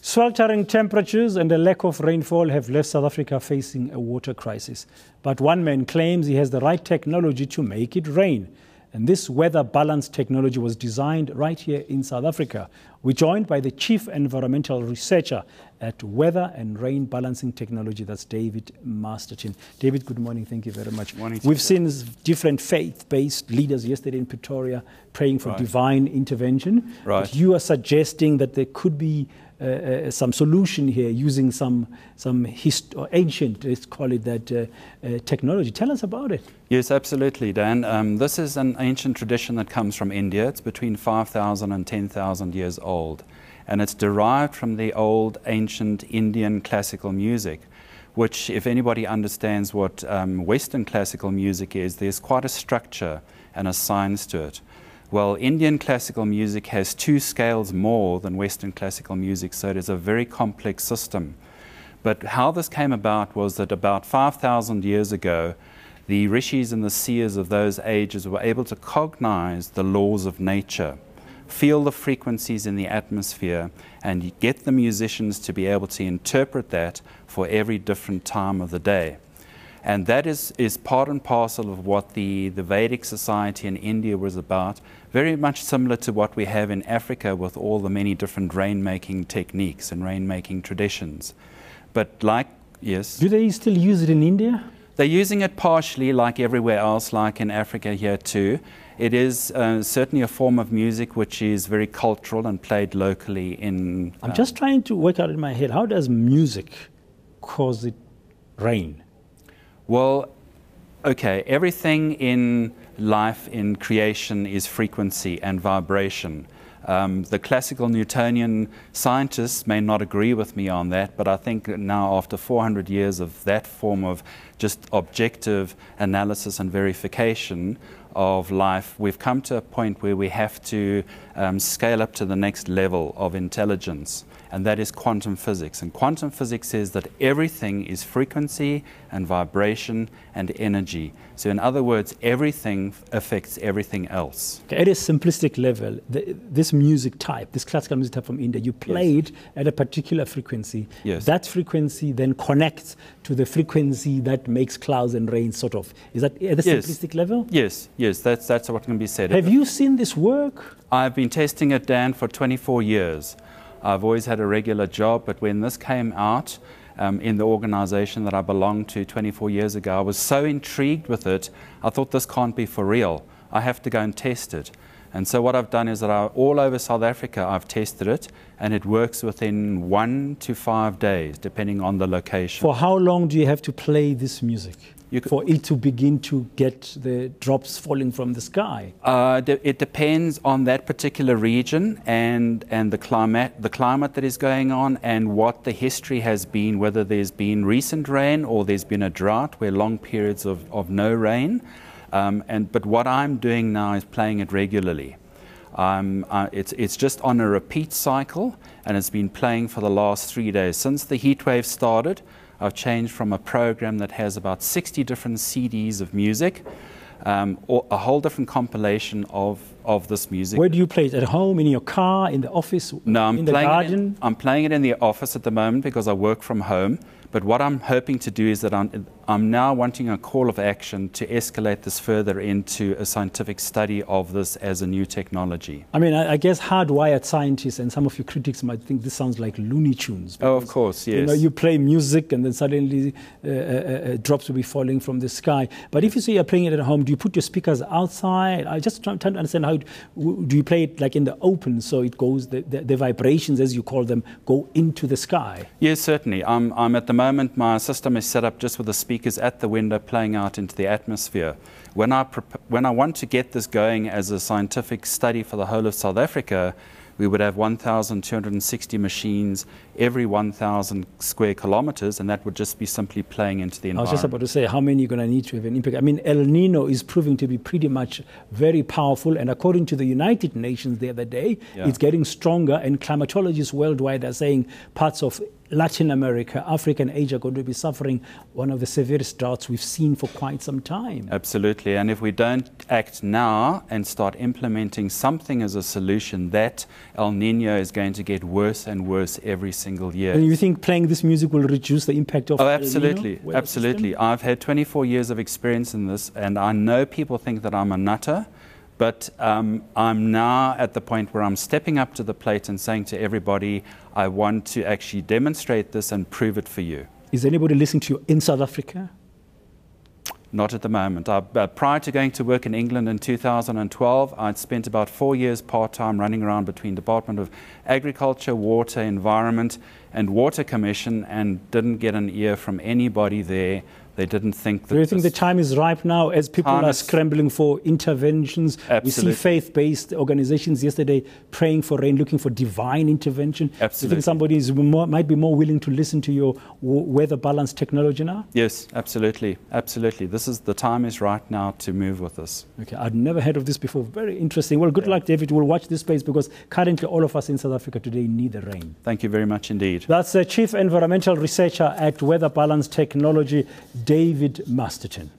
Sweltering temperatures and a lack of rainfall have left South Africa facing a water crisis. But one man claims he has the right technology to make it rain. And this weather balance technology was designed right here in South Africa. We're joined by the Chief Environmental Researcher at Weather and Rain Balancing Technology. That's David Masterton. David, good morning. Thank you very much. Morning. We've seen different faith-based leaders yesterday in Pretoria praying for divine intervention. Right. But you are suggesting that there could be some solution here using some ancient, let's call it that, technology. Tell us about it. Yes, absolutely, Dan. This is an ancient tradition that comes from India. It's between 5,000 and 10,000 years old. And it's derived from the old ancient Indian classical music, which, if anybody understands what Western classical music is, there's quite a structure and a science to it. Well, Indian classical music has 2 scales more than Western classical music, so it is a very complex system. But how this came about was that about 5,000 years ago, the rishis and the seers of those ages were able to cognize the laws of nature, feel the frequencies in the atmosphere, and get the musicians to be able to interpret that for every different time of the day. And that is part and parcel of what the Vedic society in India was about, very much similar to what we have in Africa with all the many different rain-making techniques and rain-making traditions. But yes? Do they still use it in India? They're using it partially, like everywhere else, like in Africa here too. It is certainly a form of music which is very cultural and played locally in... I'm just trying to work out in my head, how does music cause it rain? Well, okay, everything in life, in creation, is frequency and vibration. The classical Newtonian scientists may not agree with me on that, but I think now after 400 years of that form of just objective analysis and verification of life, we've come to a point where we have to scale up to the next level of intelligence, and that is quantum physics. And quantum physics says that everything is frequency and vibration and energy. So in other words, everything affects everything else. Okay, at a simplistic level, this music type, this classical music type from India, you play it at a particular frequency. Yes. That frequency then connects to the frequency that makes clouds and rain, sort of. Is that at the simplistic level? Yes, that's what can be said. Have you seen this work? I've been testing it, Dan, for 24 years. I've always had a regular job, but when this came out in the organization that I belonged to 24 years ago, I was so intrigued with it, I thought this can't be for real. I have to go and test it. And so what I've done is that all over South Africa, I've tested it, and it works within 1 to 5 days, depending on the location. For how long do you have to play this music for it to begin to get the drops falling from the sky? It depends on that particular region and the climate that is going on and what the history has been, whether there's been recent rain or there's been a drought where long periods of no rain. But what I'm doing now is playing it regularly. It's just on a repeat cycle, and it's been playing for the last 3 days. Since the heat wave started, I've changed from a program that has about 60 different CDs of music, or a whole different compilation of this music. Where do you play it? At home, in your car, in the office, No, in the garden? I'm playing it in the office at the moment because I work from home. But what I'm hoping to do is that I'm now wanting a call of action to escalate this further into a scientific study of this as a new technology. I mean, I guess hardwired scientists and some of your critics might think this sounds like Looney Tunes. Oh, of course, yes. You know, you play music and then suddenly drops will be falling from the sky. But if you say you're playing it at home, do you put your speakers outside? I just trying to understand how do you play it like in the open so it goes, the vibrations, as you call them, go into the sky? Yes, certainly. I'm at the moment, my system is set up just with the speakers at the window playing out into the atmosphere. When I want to get this going as a scientific study for the whole of South Africa, we would have 1,260 machines every 1,000 square kilometers, and that would just be simply playing into the environment. I was just about to say, how many are you going to need to have an impact? I mean, El Nino is proving to be pretty much very powerful, and according to the United Nations the other day, it's getting stronger, and climatologists worldwide are saying parts of Latin America, Africa and Asia are going to be suffering one of the severest droughts we've seen for quite some time. Absolutely. And if we don't act now and start implementing something as a solution, that El Nino is going to get worse and worse every single year. And you think playing this music will reduce the impact of absolutely, El Nino? Absolutely. I've had 24 years of experience in this, and I know people think that I'm a nutter. But I'm now at the point where I'm stepping up to the plate and saying to everybody, I want to actually demonstrate this and prove it for you. Is anybody listening to you in South Africa? Not at the moment. Prior to going to work in England in 2012, I'd spent about 4 years part-time running around between Department of Agriculture, Water, Environment and Water Commission, and didn't get an ear from anybody there. They didn't think that. Do you think the time is ripe now as people are scrambling for interventions? Absolutely. We see faith-based organizations yesterday praying for rain, looking for divine intervention. Absolutely. Do you think somebody might be more willing to listen to your weather balance technology now? Yes, absolutely. Absolutely. The time is right now to move with this. Okay, I'd never heard of this before. Very interesting. Well, good luck, David. We'll watch this space because currently all of us in South Africa today need the rain. Thank you very much indeed. That's the Chief Environmental Researcher at Weather Balance Technology, David Masterton.